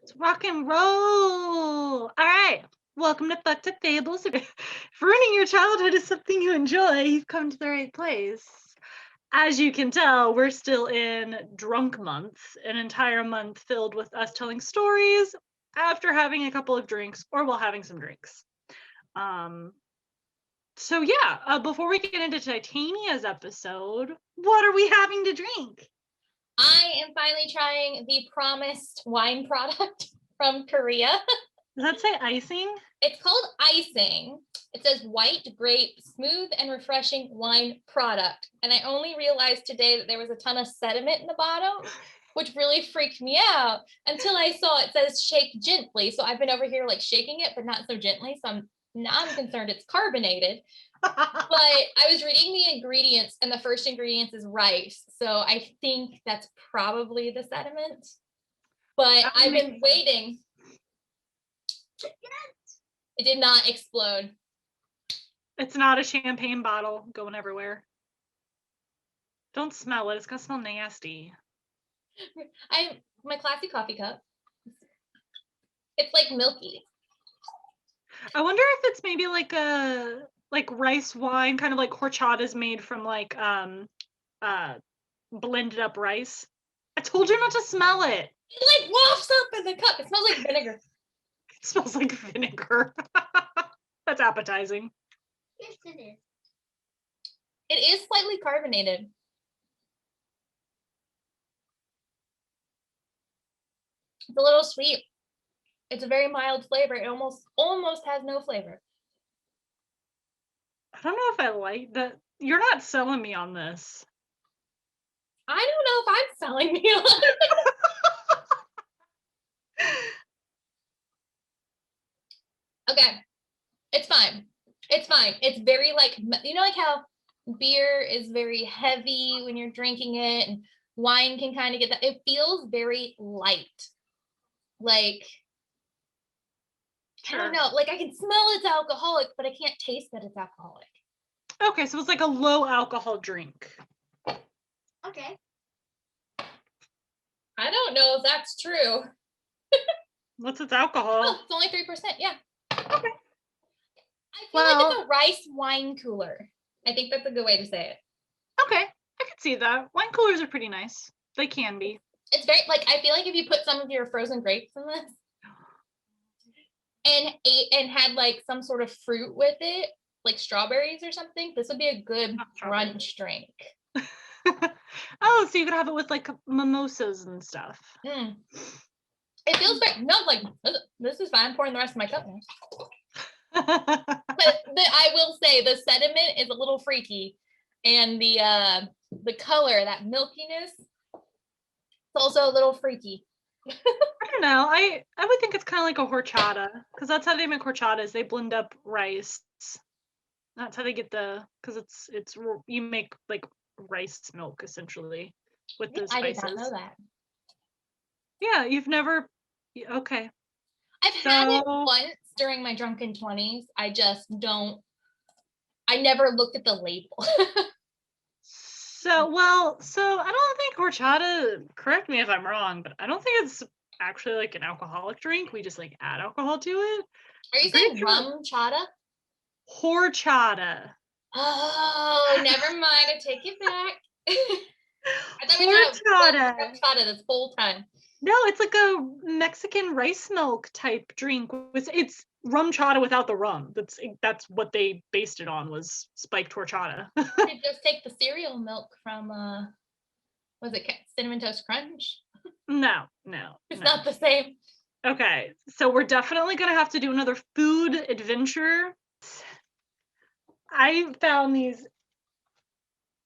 Let's rock and roll. All right. Welcome to Fucked Up Fables. If ruining your childhood is something you enjoy, you've come to the right place. As you can tell, we're still in drunk month, an entire month filled with us telling stories after having a couple of drinks or while having some drinks. So yeah, before we get into Titania's episode, what are we having to drink? I am finally trying the promised wine product from Korea. Does that say icing? It's called icing. It says white grape, smooth and refreshing wine product. And I only realized today that there was a ton of sediment in the bottom, which really freaked me out until I saw it says shake gently. So I've been over here like shaking it, but not so gently. So I'm concerned it's carbonated. But I was reading the ingredients, and the first ingredient is rice. So I think that's probably the sediment. But I've been waiting. It did not explode. It's not a champagne bottle going everywhere. Don't smell it. It's gonna smell nasty. My classy coffee cup. It's like milky. I wonder if it's maybe like a rice wine, kind of like horchata is made from like blended up rice. I told you not to smell it. It like wafts up in the cup. It smells like vinegar. It smells like vinegar. That's appetizing. Yes, it is. It is slightly carbonated. It's a little sweet. It's a very mild flavor. It almost has no flavor. I don't know if I like that. You're not selling me on this. I don't know if I'm selling me on it. Okay. It's fine. It's fine. It's very like, you know, like how beer is very heavy when you're drinking it, and wine can kind of get that. It feels very light. Like, sure. I don't know. Like, I can smell it's alcoholic, but I can't taste that it's alcoholic. Okay, so it's like a low alcohol drink. Okay. I don't know if that's true. What's its alcohol? Oh, it's only 3%. Yeah. Okay. I feel like it's a rice wine cooler. I think that's a good way to say it. Okay, I could see that. Wine coolers are pretty nice. They can be. It's very, like, I feel like if you put some of your frozen grapes in this and had like some sort of fruit with it, like strawberries or something, this would be a good brunch drink. Oh, so you could have it with like mimosas and stuff. Mm. It feels very, no, like, this is fine. I'm pouring the rest of my cup now. But I will say the sediment is a little freaky, and the color, that milkiness, it's also a little freaky. I don't know. I would think it's kind of like a horchata, because that's how they make horchatas. They blend up rice. That's how they get because it's you make like rice milk essentially with the spices. I did not know that. Yeah, you've never. Okay. I've had it once during my drunken 20s. I never looked at the label. So I don't think horchata, correct me if I'm wrong, but I don't think it's actually like an alcoholic drink. We just like add alcohol to it. Are you saying rum chata? Horchata. Oh, never mind. I take it back. I thought horchata. Horchata this whole time. No, it's like a Mexican rice milk type drink. It's rum chata without the rum. That's what they based it on, was spiked horchata. You just take the cereal milk from was it Cinnamon Toast Crunch? No. It's not the same. Okay, so we're definitely gonna have to do another food adventure. I found these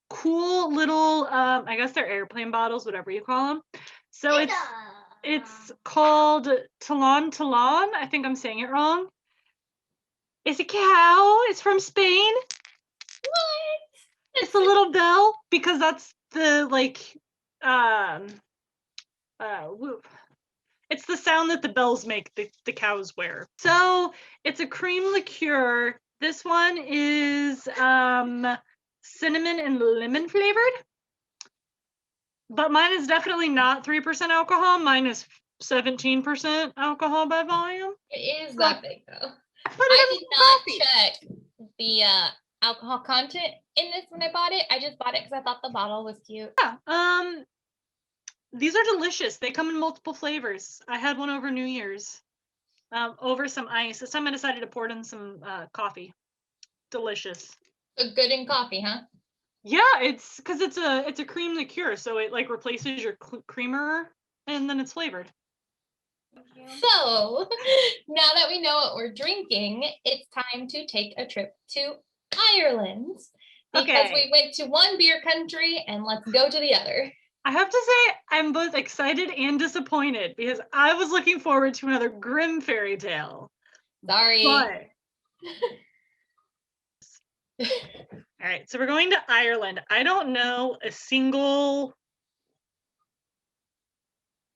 cool little I guess they're airplane bottles, whatever you call them. So it's called Talon. I think I'm saying it wrong. It's a cow. It's from Spain. What? It's a little bell, because that's the it's the sound that the bells make, the cows wear. So it's a cream liqueur. This one is cinnamon and lemon flavored. But mine is definitely not 3% alcohol. Mine is 17% alcohol by volume. It is But that big though. put I it in did the not coffee. check the alcohol content in this when I bought it. I just bought it because I thought the bottle was cute. Yeah. These are delicious. They come in multiple flavors. I had one over New Year's. Over some ice. This time I decided to pour it in some coffee. Delicious. Good in coffee, huh? Yeah, it's because it's a cream liqueur, so it like replaces your creamer, and then it's flavored. So now that we know what we're drinking, it's time to take a trip to Ireland because we went to one beer country and let's go to the other. I have to say I'm both excited and disappointed because I was looking forward to another grim fairy tale. Sorry. But all right, so we're going to Ireland. I don't know a single.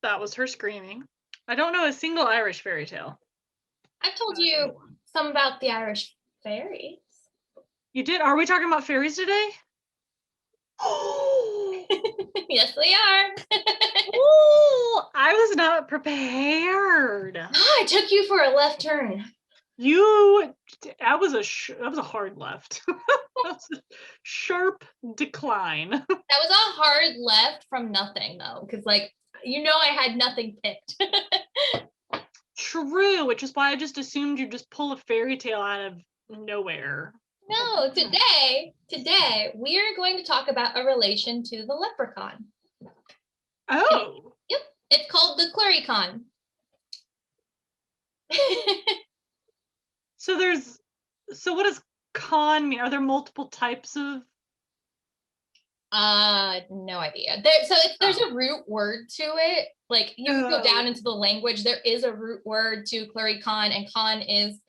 That was her screaming. I don't know a single Irish fairy tale. I've told you some about the Irish fairies. You did? Are we talking about fairies today? Oh, yes, we are. Oh, I was not prepared. I took you for a left turn. That was a hard left. That was a sharp decline. That was a hard left from nothing though, because like I had nothing picked. True, which is why I just assumed you'd just pull a fairy tale out of nowhere. No, today we are going to talk about a relation to the leprechaun. Oh. Yep, it's called the Clurichaun. So what does con mean? Are there multiple types of? No idea. There's a root word to it. Like you can go down into the language. There is a root word to Clurichaun, and con is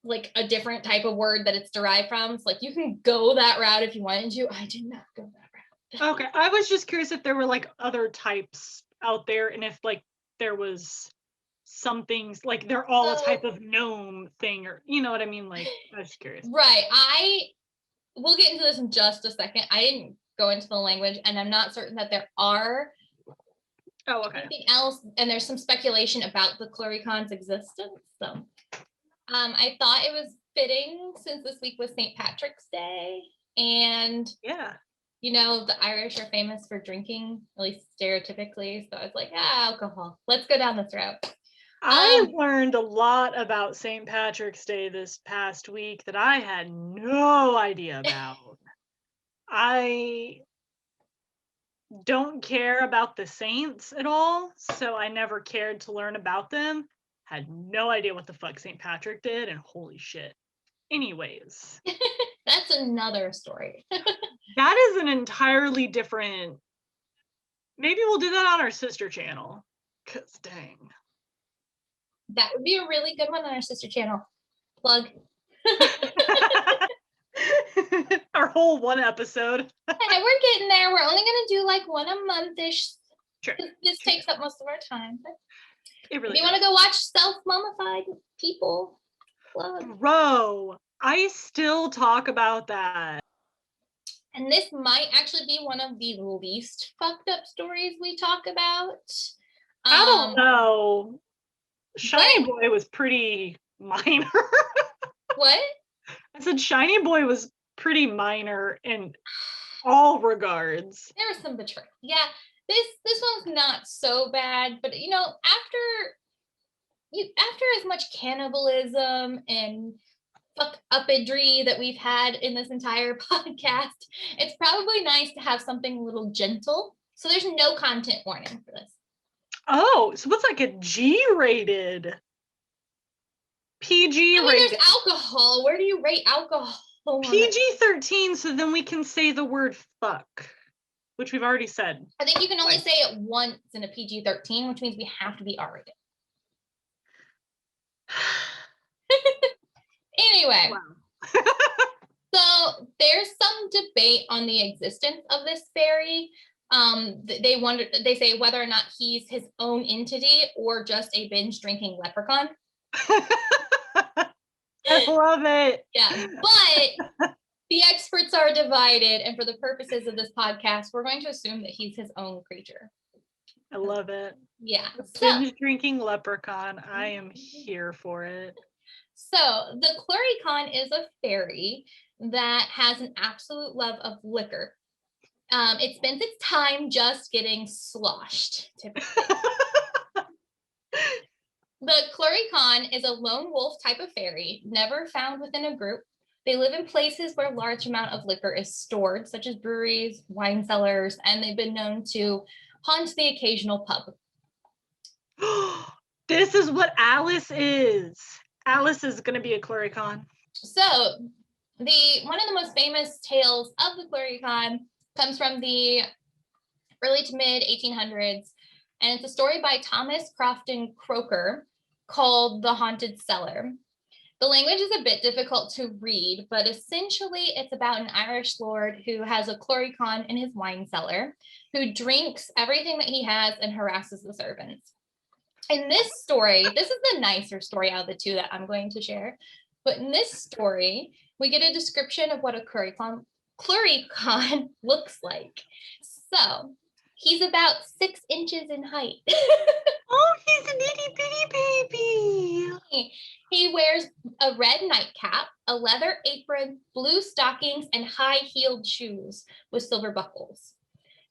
like a different type of word that it's derived from. So like you can go that route if you wanted to. I did not go that route. Okay, I was just curious if there were like other types out there, and if like there was some things like they're all a type of gnome thing, or you know what I mean? Like I was curious. Right. We'll get into this in just a second. I didn't go into the language, and I'm not certain that there are. Oh, okay. Anything else, and there's some speculation about the Clurichaun's existence. So, I thought it was fitting since this week was St. Patrick's Day, and yeah, the Irish are famous for drinking, at least stereotypically. So I was like, alcohol. Let's go down this route. I learned a lot about St. Patrick's Day this past week that I had no idea about. I don't care about the saints at all, so I never cared to learn about them. Had no idea what the fuck St. Patrick did, and holy shit. Anyways. That's another story. That is an entirely different. Maybe we'll do that on our sister channel. Cause dang. That would be a really good one on our sister channel. Plug. Our whole one episode. Hey, we're getting there. We're only gonna do like one a month-ish. Sure. This takes up most of our time. It really if you want to go watch self-mummified people, plug. Bro, I still talk about that. And this might actually be one of the least fucked up stories we talk about. I don't know. Shiny Boy was pretty minor. What? I said Shiny Boy was pretty minor in all regards. There was some betrayal. Yeah, this one's not so bad, but after as much cannibalism and fuck upidry that we've had in this entire podcast, it's probably nice to have something a little gentle. So there's no content warning for this. Oh, so what's like a G-rated? PG rated. There's alcohol. Where do you rate alcohol? PG-13, so then we can say the word fuck, which we've already said. I think you can only say it once in a PG-13, which means we have to be R-rated. Anyway. Wow. So there's some debate on the existence of this fairy. They say whether or not he's his own entity or just a binge drinking leprechaun. I love it. Yeah, but the experts are divided, and for the purposes of this podcast, we're going to assume that he's his own creature. I love it. Yeah. Binge drinking leprechaun. I am here for it. So the Clurichaun is a fairy that has an absolute love of liquor. It spends its time just getting sloshed, typically. The Clurichaun is a lone wolf type of fairy, never found within a group. They live in places where a large amount of liquor is stored, such as breweries, wine cellars, and they've been known to haunt the occasional pub. This is what Alice is. Alice is going to be a Clurichaun. So, one of the most famous tales of the Clurichaun comes from the early to mid 1800s, and it's a story by Thomas Crofton Croker called The Haunted Cellar. The language is a bit difficult to read, but essentially it's about an Irish lord who has a Clurichaun in his wine cellar, who drinks everything that he has and harasses the servants. In this story, this is the nicer story out of the two that I'm going to share, but in this story, we get a description of what a Clurichaun looks like. So, he's about 6 inches in height. Oh, he's an itty bitty baby. He wears a red nightcap, a leather apron, blue stockings, and high-heeled shoes with silver buckles.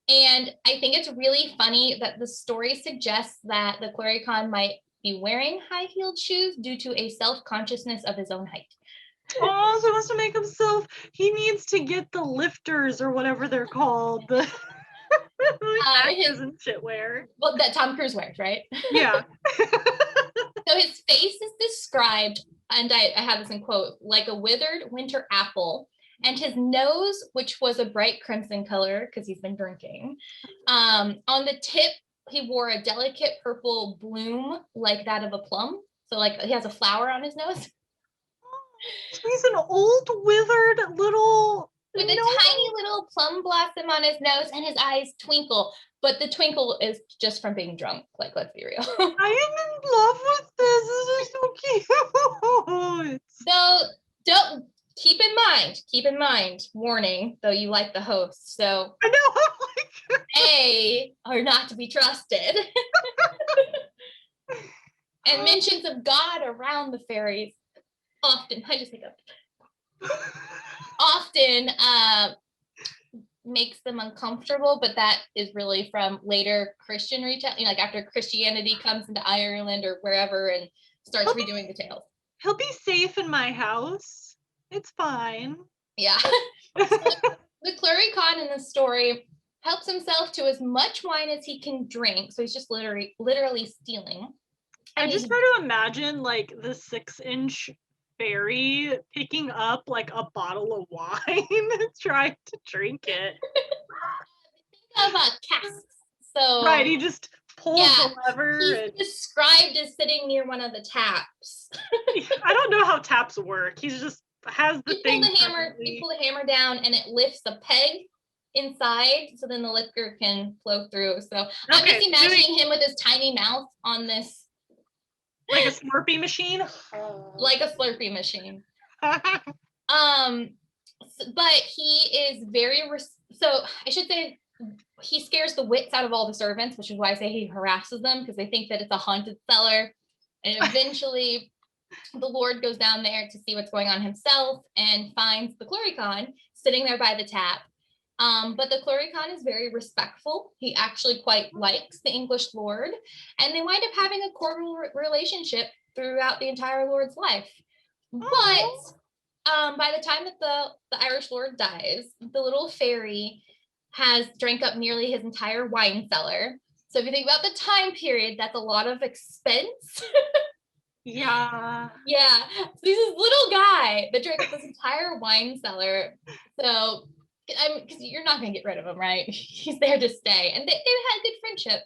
And I think it's really funny that the story suggests that the Clurichaun might be wearing high-heeled shoes due to a self-consciousness of his own height. Oh, so he wants to make himself, he needs to get the lifters or whatever they're called. The actors and shit wear. Well, that Tom Cruise wears, right? Yeah. So his face is described, and I have this in quote, like a withered winter apple. And his nose, which was a bright crimson color because he's been drinking, on the tip, he wore a delicate purple bloom like that of a plum. So like he has a flower on his nose. He's an old withered little with a tiny little plum blossom on his nose, and his eyes twinkle. But the twinkle is just from being drunk. Like, let's be real. I am in love with this. This is so cute. So don't keep in mind, warning, though you like the host. So I know. A are not to be trusted. And mentions of God around the fairies often, I just think of often makes them uncomfortable, but that is really from later Christian retelling, like after Christianity comes into Ireland or wherever and starts redoing the tales. He'll be safe in my house. It's fine. Yeah. So the Clurichaun in the story helps himself to as much wine as he can drink. So he's just literally stealing. I just try to imagine like the 6-inch fairy picking up like a bottle of wine and trying to drink it. Think of casks. So right, he just pulls the lever. He's described as sitting near one of the taps. I don't know how taps work. He's just has the thing. You pull the hammer down and it lifts a peg inside, so then the liquor can flow through. So I'm just imagining him with his tiny mouth on this. Like a Slurpee machine? Like a Slurpee machine. But he is very, so I should say he scares the wits out of all the servants, which is why I say he harasses them, because they think that it's a haunted cellar. And eventually the Lord goes down there to see what's going on himself and finds the Clurichaun sitting there by the tap. But the Clurichaun is very respectful. He actually quite likes the English lord, and they wind up having a cordial relationship throughout the entire lord's life. But by the time that the Irish lord dies, the little fairy has drank up nearly his entire wine cellar. So if you think about the time period, that's a lot of expense. Yeah. Yeah. So he's this little guy that drank up this entire wine cellar. So because you're not going to get rid of him, right? He's there to stay. And they had good friendship.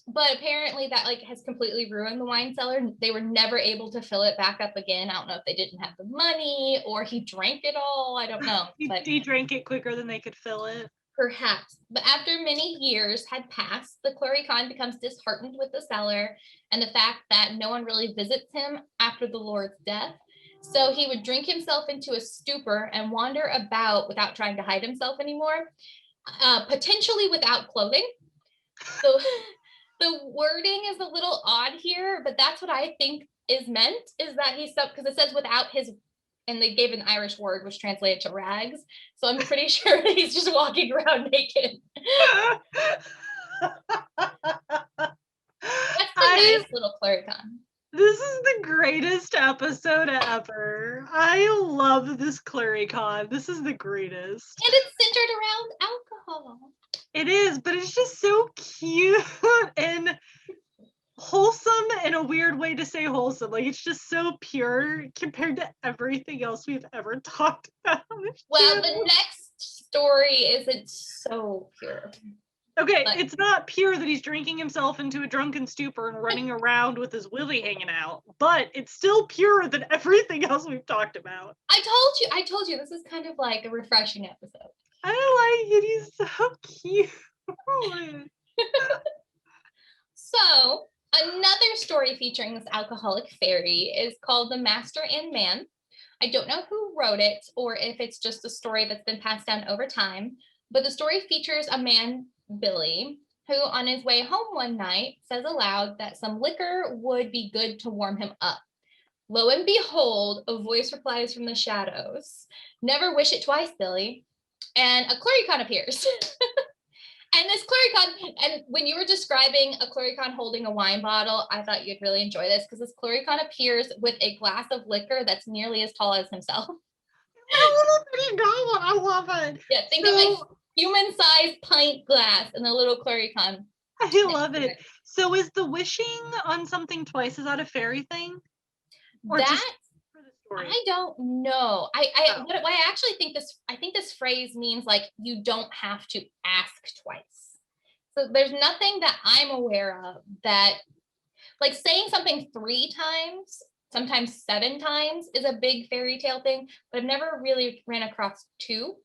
But apparently that like has completely ruined the wine cellar. They were never able to fill it back up again. I don't know if they didn't have the money or he drank it all. I don't know. But he drank it quicker than they could fill it. Perhaps. But after many years had passed, the Clurichaun becomes disheartened with the cellar and the fact that no one really visits him after the Lord's death. So he would drink himself into a stupor and wander about without trying to hide himself anymore, potentially without clothing. So the wording is a little odd here, but that's what I think is meant, is that he's so, because it says without his, and they gave an Irish word which translated to rags. So I'm pretty sure that he's just walking around naked. That's the nice little Clurichaun. This is the greatest episode ever. I love this Clurichaun. This is the greatest. And it's centered around alcohol. It is, but it's just so cute and wholesome in a weird way to say wholesome. Like, it's just so pure compared to everything else we've ever talked about. Well, the next story isn't so pure. Okay, but it's not pure that he's drinking himself into a drunken stupor and running around with his willy hanging out, but it's still purer than everything else we've talked about. I told you, this is kind of like a refreshing episode. I like it. He's so cute. So, another story featuring this alcoholic fairy is called The Master and Man. I don't know who wrote it or if it's just a story that's been passed down over time, but the story features a man, Billy, who on his way home one night says aloud that some liquor would be good to warm him up. Lo and behold, a voice replies from the shadows, "Never wish it twice, Billy." And a Clurichaun appears. And this Clurichaun, and when you were describing a Clurichaun holding a wine bottle, I thought you'd really enjoy this because this Clurichaun appears with a glass of liquor that's nearly as tall as himself. I love it. Yeah, think of a human-sized pint glass and a little Clurichaun. I love it. So is the wishing on something twice, is that a fairy thing? Or that for the story? I don't know. What I actually think this phrase means like you don't have to ask twice. So there's nothing that I'm aware of that, like saying something 3 times, sometimes 7 times is a big fairy tale thing, but I've never really ran across 2.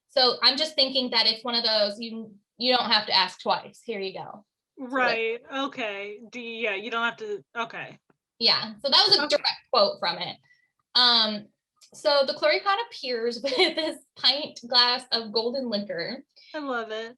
So I'm just thinking that it's one of those you don't have to ask twice. Here you go. Right. Okay. Yeah, you don't have to. Okay. Yeah. So that was a direct quote from it. So the Clurichaun appears with this pint glass of golden liquor. I love it.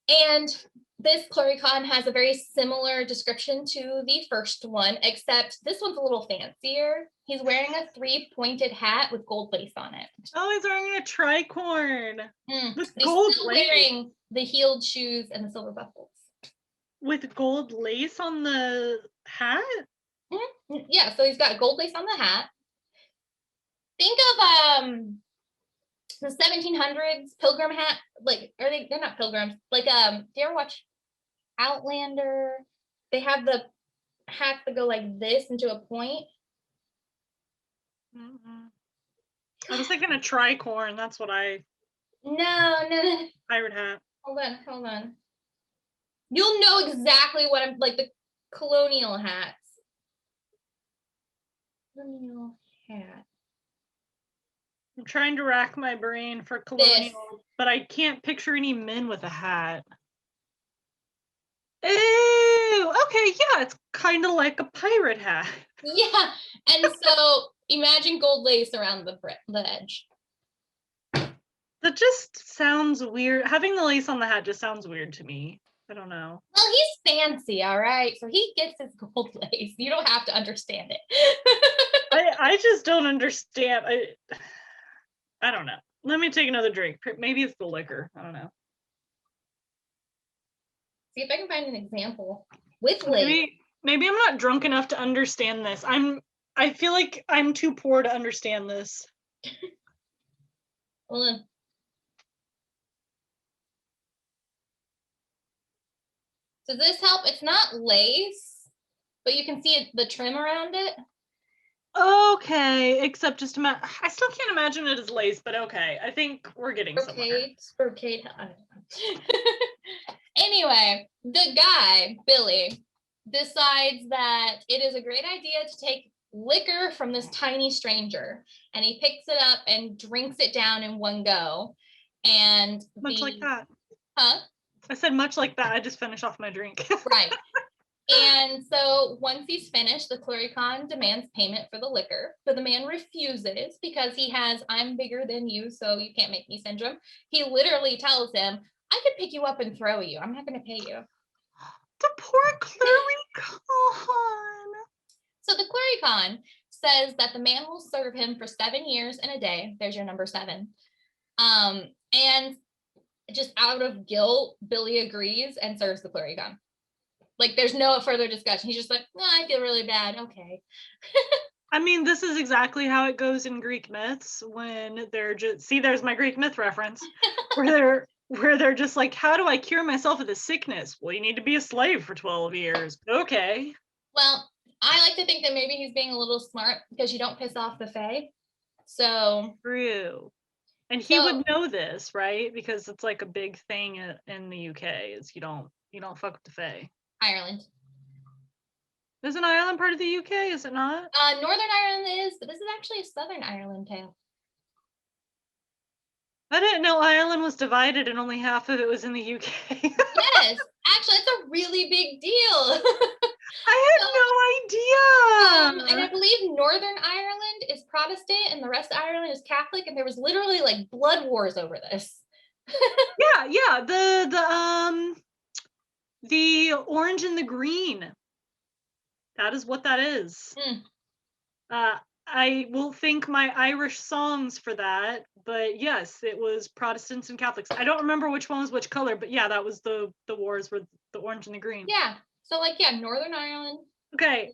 And this Clurichaun has a very similar description to the first one, except this one's a little fancier. He's wearing a 3-pointed hat with gold lace on it. Oh, he's wearing a tricorn. With gold lace. Wearing the heeled shoes and the silver buckles. With gold lace on the hat? Mm-hmm. Yeah, so he's got gold lace on the hat. Think of the 1700s pilgrim hat. Like, they're not pilgrims. Like, do you ever watch Outlander? They have the hats that go like this into a point. Mm-hmm. I was thinking a tricorn. That's what I. No. Pirate hat. Hold on. You'll know exactly what I'm like, the colonial hats. Colonial hat. I'm trying to rack my brain for colonial, but I can't picture any men with a hat. Ew, okay, yeah, it's kind of like a pirate hat. Yeah, and so imagine gold lace around the edge. That just sounds weird. Having the lace on the hat just sounds weird to me. I don't know. Well, he's fancy, all right? So he gets his gold lace. You don't have to understand it. I just don't understand. I don't know. Let me take another drink. Maybe it's the liquor. I don't know. See if I can find an example with lace. Maybe I'm not drunk enough to understand this. I feel like I'm too poor to understand this. Hold on. Does this help? It's not lace, but you can see the trim around it. Okay, except just I still can't imagine it as lace, but okay. I think we're getting somewhere. Brocade. Anyway, the guy, Billy, decides that it is a great idea to take liquor from this tiny stranger, and he picks it up and drinks it down in one go. And much like that. Huh? I said much like that. I just finished off my drink. Right. And so once he's finished, the Clurichaun demands payment for the liquor, but the man refuses because he has "I'm bigger than you, so you can't make me" syndrome. He literally tells him, "I could pick you up and throw you. I'm not going to pay you." The poor Clurichaun. So the Clurichaun says that the man will serve him for 7 years and a day. There's your number 7. And just out of guilt, Billy agrees and serves the Clurichaun. Like, there's no further discussion. He's just like, no, I feel really bad. Okay. I mean, this is exactly how it goes in Greek myths when they're just, see, there's my Greek myth reference, where they're just like, how do I cure myself of this sickness? Well, you need to be a slave for 12 years. Okay. Well, I like to think that maybe he's being a little smart because you don't piss off the Fae. So True. And he would know this, right? Because it's like a big thing in the UK is you don't fuck with the Fae. Ireland. Isn't Ireland part of the UK? Is it not? Northern Ireland is, but this is actually a Southern Ireland tale. I didn't know Ireland was divided and only half of it was in the UK. Yes, actually, it's a really big deal. I had no idea. And I believe Northern Ireland is Protestant and the rest of Ireland is Catholic, and there was literally like blood wars over this. Yeah, the orange and the green. That is what that is. I will thank my Irish songs for that, but yes, it was Protestants and Catholics. I don't remember which one was which color, but yeah, that was the wars were the orange and the green. Yeah. So like, yeah, Northern Ireland. Okay.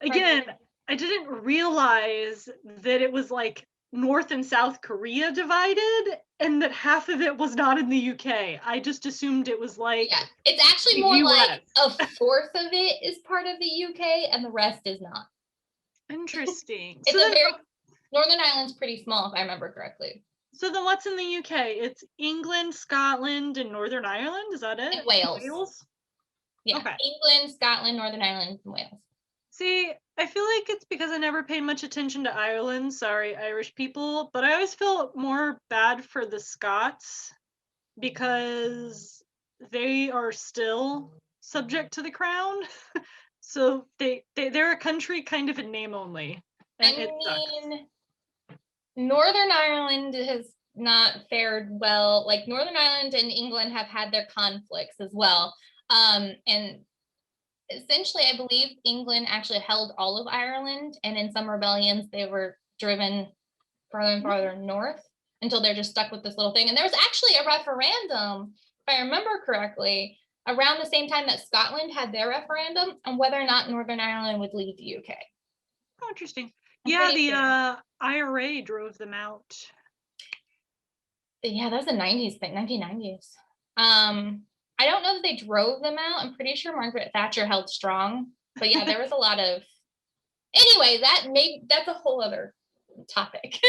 Again, I didn't realize that it was like North and South Korea divided and that half of it was not in the UK. I just assumed it was like, yeah, it's actually more like a fourth of it is part of the UK and the rest is not. Interesting. It's Northern Ireland's pretty small, if I remember correctly. So then what's in the UK? It's England, Scotland, and Northern Ireland? Is that it? And Wales. Yeah. Okay. England, Scotland, Northern Ireland, and Wales. See, I feel like it's because I never paid much attention to Ireland. Sorry, Irish people. But I always felt more bad for the Scots because they are still subject to the crown. So they're a country kind of in name only. And I mean, Northern Ireland has not fared well. Like, Northern Ireland and England have had their conflicts as well. And essentially, I believe England actually held all of Ireland, and in some rebellions, they were driven further and farther north until they're just stuck with this little thing. And there was actually a referendum, if I remember correctly, around the same time that Scotland had their referendum on whether or not Northern Ireland would leave the UK. Oh, interesting. Yeah, the IRA drove them out. Yeah, that was the 90s thing, 1990s. I don't know that they drove them out. I'm pretty sure Margaret Thatcher held strong. But yeah, there was a lot of... Anyway, that's a whole other topic.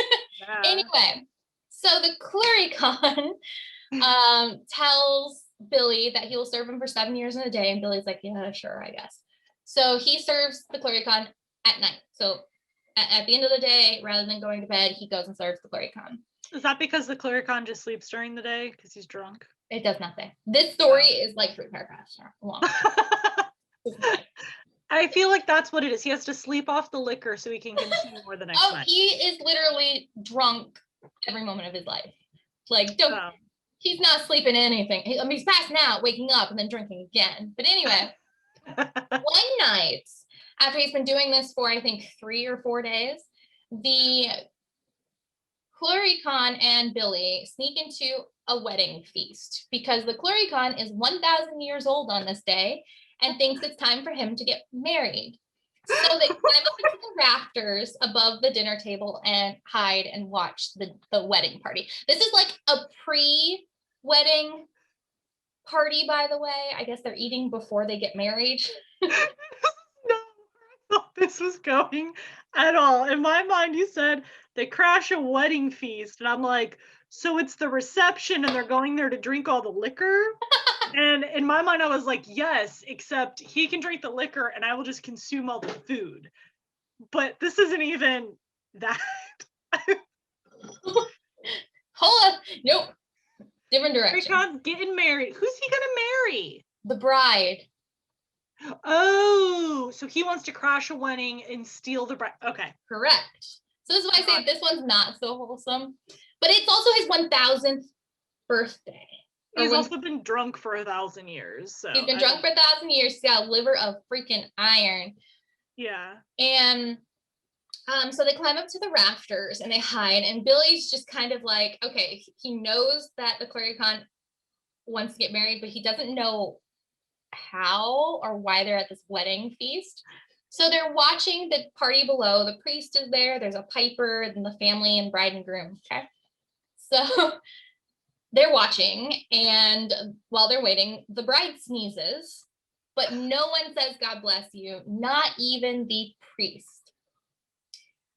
Yeah. Anyway, so the Clurichaun tells Billy that he will serve him for 7 years and a day, and Billy's like, yeah, sure, I guess. So he serves the Clurichaun at night. So at the end of the day, rather than going to bed, he goes and serves the Clurichaun. Is that because the Clurichaun just sleeps during the day because he's drunk? It does nothing. This story is like 3 paragraphs long. I feel like that's what it is. He has to sleep off the liquor so he can consume more the next night. He is literally drunk every moment of his life. Like, he's not sleeping anything. He's passing out, waking up, and then drinking again. But anyway, one night, after he's been doing this for, I think, 3 or 4 days, the Clurichaun and Billy sneak into a wedding feast because the Clurichaun is 1,000 years old on this day and thinks it's time for him to get married. So they climb up into the rafters above the dinner table and hide and watch the wedding party. This is like a pre-wedding party, by the way. I guess they're eating before they get married. No, I thought this was going at all. In my mind, you said they crash a wedding feast, and I'm like, so it's the reception and they're going there to drink all the liquor? And in my mind, I was like, yes, except he can drink the liquor and I will just consume all the food. But this isn't even that. Hold on. Nope. Different direction. Leprechaun's getting married. Who's he going to marry? The bride. Oh, so he wants to crash a wedding and steal the bride. Okay. Correct. So this is why I say this one's not so wholesome. But it's also his 1000th birthday. He's also been drunk for 1,000 years. So he's been drunk for 1,000 years. He's got a liver of freaking iron. Yeah. And so they climb up to the rafters and they hide. And Billy's just kind of like, okay, he knows that the Clurichaun wants to get married, but he doesn't know how or why they're at this wedding feast. So they're watching the party below. The priest is there. There's a piper and the family and bride and groom. Okay. So they're watching, and while they're waiting, the bride sneezes, but no one says God bless you, not even the priest.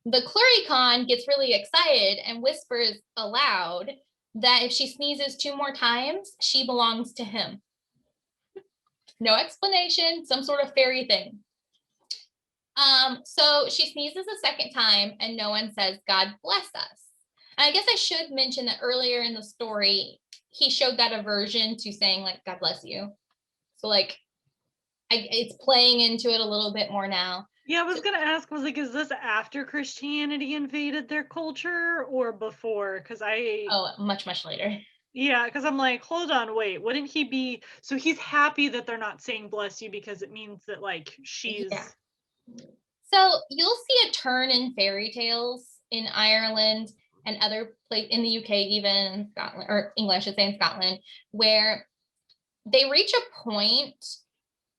The Clurichaun gets really excited and whispers aloud that if she sneezes 2 more times, she belongs to him. No explanation, some sort of fairy thing. So she sneezes a second time and no one says, God bless us. And I guess I should mention that earlier in the story, he showed that aversion to saying like, God bless you. So like, it's playing into it a little bit more now. Yeah, I was going to ask, was like, is this after Christianity invaded their culture or before? Because Oh, much, much later. Yeah, because I'm like, hold on, wait, wouldn't he be, so he's happy that they're not saying bless you because it means that like she's. Yeah. So you'll see a turn in fairy tales in Ireland and other places in the UK, even in Scotland, or English, I should say in Scotland, where they reach a point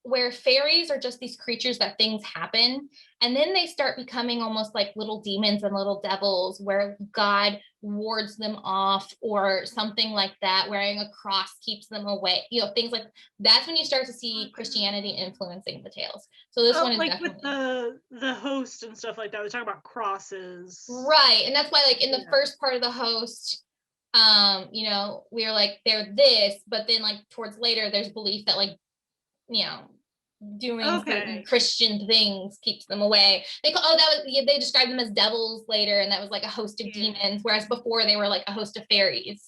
where fairies are just these creatures that things happen, and then they start becoming almost like little demons and little devils where God wards them off or something like that. Wearing a cross keeps them away, things like that's when you start to see Christianity influencing the tales. So this one is like definitely with the host and stuff like that. We talk about crosses, right? And that's why like in the first part of the host, we are like they're this, but then like towards later there's belief that like doing certain Christian things keeps them away. They described them as devils later, and that was like a host of demons, whereas before they were like a host of fairies.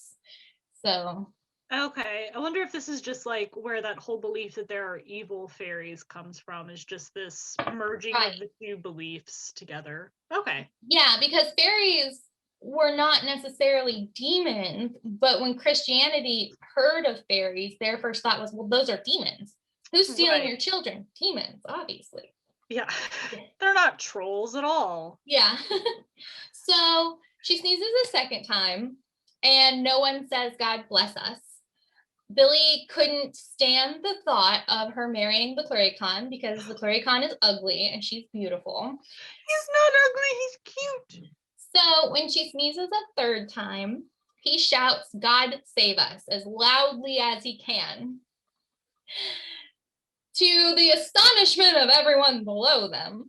So okay, I wonder if this is just like where that whole belief that there are evil fairies comes from, is just this merging of the two beliefs together. Okay. Yeah, because fairies were not necessarily demons, but when Christianity heard of fairies, their first thought was, well, those are demons. Who's stealing your children? Demons, obviously. Yeah. They're not trolls at all. Yeah. So she sneezes a second time and no one says, God bless us. Billy couldn't stand the thought of her marrying the Clurichaun because the Clurichaun is ugly and she's beautiful. He's not ugly, he's cute. So when she sneezes a third time, he shouts, God save us, as loudly as he can, to the astonishment of everyone below them.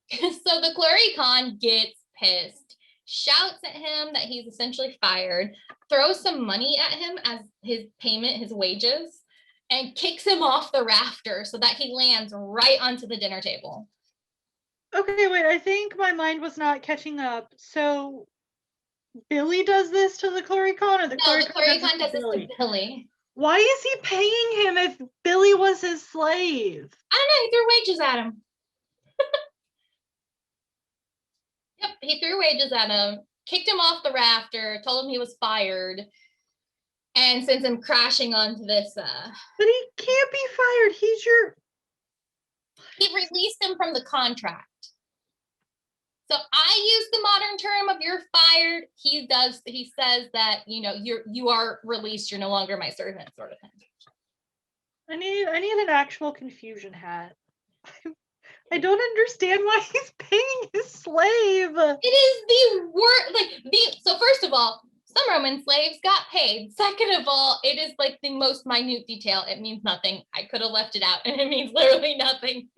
So the Clurichaun gets pissed, shouts at him that he's essentially fired, throws some money at him as his payment, his wages, and kicks him off the rafter so that he lands right onto the dinner table. Okay, wait, I think my mind was not catching up. So Billy does this to the Clurichaun, or the Clurichaun does this to Billy. Why is he paying him if Billy was his slave? I don't know, he threw wages at him. Yep, he threw wages at him, kicked him off the rafter, told him he was fired, and sends him crashing onto this. But he can't be fired. He released him from the contract. So I use the modern term of you're fired. He says that, you are released. You're no longer my servant, sort of thing. I need an actual confusion hat. I don't understand why he's paying his slave. It is the worst. So first of all, some Roman slaves got paid. Second of all, it is like the most minute detail. It means nothing. I could have left it out, and it means literally nothing.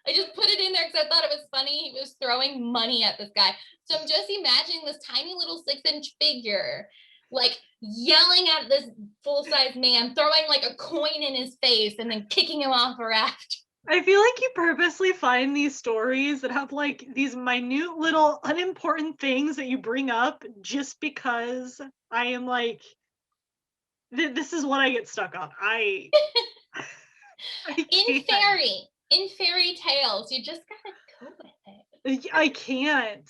I just put it in there because I thought it was funny. He was throwing money at this guy. So I'm just imagining this tiny little 6-inch figure, like yelling at this full-size man, throwing like a coin in his face, and then kicking him off a raft. I feel like you purposely find these stories that have like these minute little unimportant things that you bring up just because I am like, this is what I get stuck on. In fairy tales, you just gotta go with it. I can't.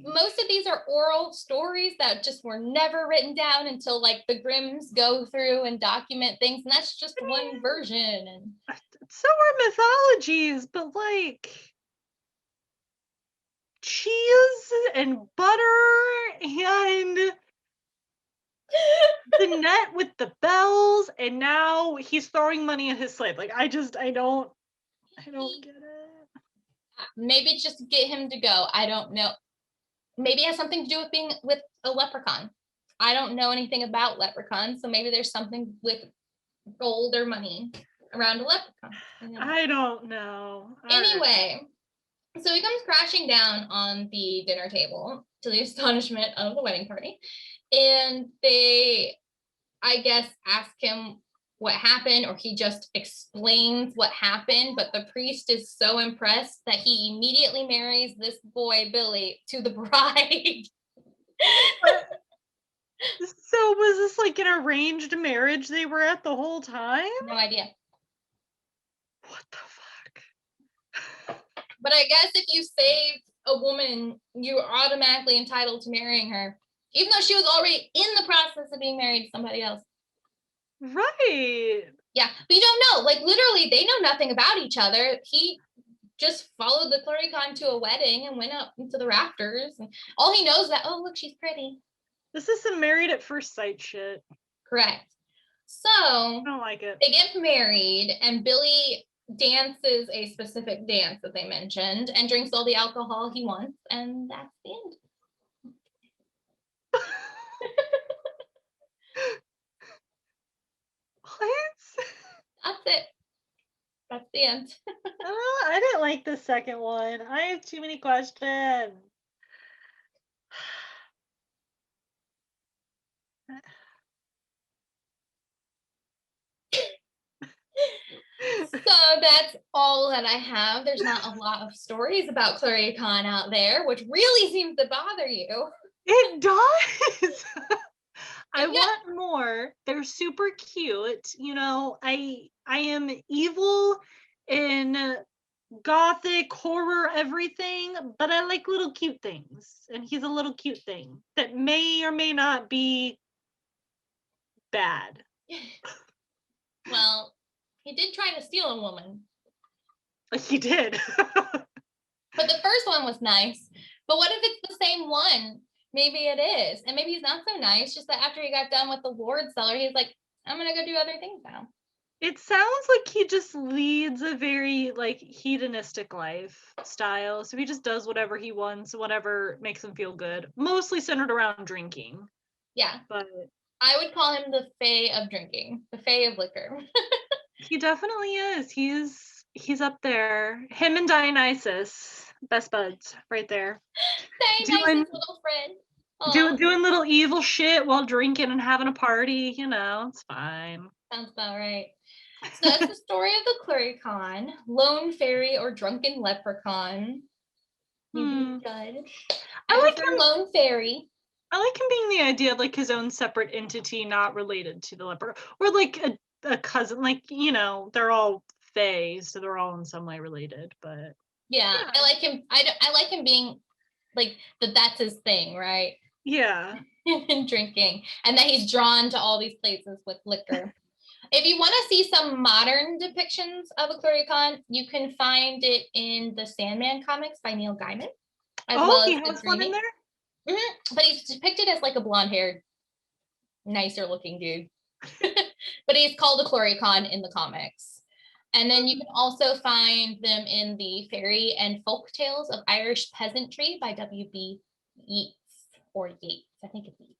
Most of these are oral stories that just were never written down until like the Grimms go through and document things, and that's just one version. And so are mythologies, but like cheese and butter and the net with the bells, and now he's throwing money at his slave. Like I don't get it. Maybe just get him to go. I don't know. Maybe it has something to do with being with a leprechaun. I don't know anything about leprechauns, so maybe there's something with gold or money around a leprechaun. I don't know. Anyway, so he comes crashing down on the dinner table to the astonishment of the wedding party. And they, I guess, ask him what happened, or he just explains what happened. But the priest is so impressed that he immediately marries this boy, Billy, to the bride. So was this like an arranged marriage they were at the whole time? No idea. What the fuck? But I guess if you save a woman, you're automatically entitled to marrying her, even though she was already in the process of being married to somebody else. Right. Yeah, but you don't know. Like, literally, they know nothing about each other. He just followed the Clurichaun to a wedding and went up into the rafters. And all he knows is that, oh, look, she's pretty. This is some married at first sight shit. Correct. So I don't like it. They get married, and Billy dances a specific dance that they mentioned and drinks all the alcohol he wants, and that's the end. What? That's it. That's the end. I didn't like the second one. I have too many questions. So that's all that I have. There's not a lot of stories about Clurichaun out there, which really seems to bother you. It does. I want more. They're super cute. You know, I am evil in gothic horror everything, but I like little cute things. And he's a little cute thing that may or may not be bad. Well, he did try to steal a woman. He did. But the first one was nice. But what if it's the same one? Maybe it is. And maybe he's not so nice, just that after he got done with the Lord Seller, he's like, I'm going to go do other things now. It sounds like he just leads a very like hedonistic lifestyle. So he just does whatever he wants, whatever makes him feel good. Mostly centered around drinking. Yeah. But I would call him the Fae of drinking, the Fae of liquor. He definitely is. He's up there. Him and Dionysus, best buds, right there. Dionysus' little friend. Doing little evil shit while drinking and having a party. You know, it's fine. Sounds about right. So that's the story of the Clurichaun, lone fairy or drunken leprechaun. You be judge. I like him, lone fairy. I like him being the idea of like his own separate entity, not related to the leprechaun, or like a cousin. Like, you know, they're all fae, so they're all in some way related. But yeah. I like him. I like him being like that's his thing, right? Yeah. Drinking, and that he's drawn to all these places with liquor. If you want to see some modern depictions of a Clurichaun, you can find it in the Sandman comics by Neil Gaiman. He has one in there? Mm-hmm. But he's depicted as like a blonde-haired, nicer looking dude. But he's called a Clurichaun in the comics. And then you can also find them in the Fairy and Folk Tales of Irish Peasantry by W.B. Yeats, or Yates. I think it's Yeats.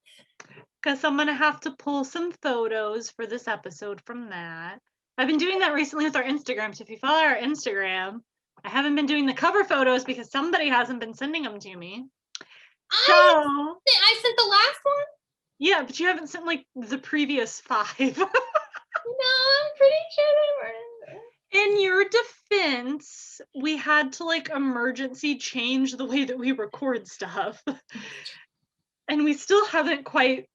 Because I'm going to have to pull some photos for this episode from that. I've been doing that recently with our Instagram. So if you follow our Instagram, I haven't been doing the cover photos because somebody hasn't been sending them to me. I sent the last one? Yeah, but you haven't sent like the previous 5. No, I'm pretty sure they were. In your defense, we had to like emergency change the way that we record stuff. And we still haven't quite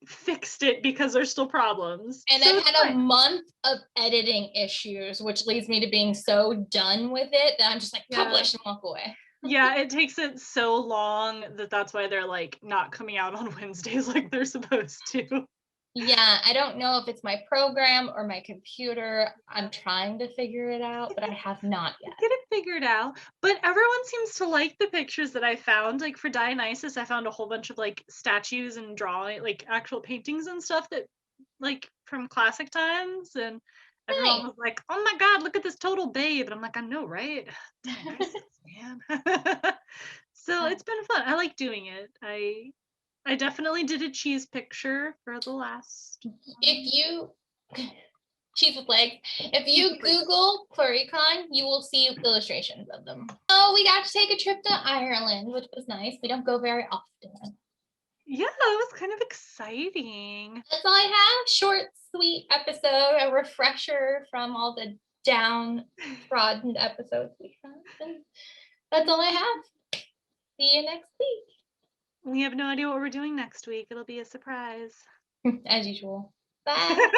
fixed it because there's still problems. And So I've it's had a fine. month of editing issues, which leads me to being so done with it that I'm just like, Yeah. publish and walk away. Yeah, it takes it so long that's why they're like not coming out on Wednesdays like they're supposed to. Yeah, I don't know if it's my program or my computer. I'm trying to figure it out, but I have not yet. Get it figured out. But everyone seems to like the pictures that I found. Like for Dionysus, I found a whole bunch of like statues and drawing, like actual paintings and stuff that like from classic times. And everyone Nice. was like, "Oh my God, look at this total babe!" And I'm like, "I know, right? Dionysus, man." So it's been fun. I like doing it. I definitely did a cheese picture for the last If you cheese with legs, if cheese you with legs. Google Clurichaun, you will see illustrations of them. Oh, we got to take a trip to Ireland, which was nice. We don't go very often. Yeah, it was kind of exciting. That's all I have. Short, sweet episode, a refresher from all the downtrodden episodes we had. And that's all I have. See you next We have no idea what we're doing next week. It'll be a surprise. week, as usual. Bye.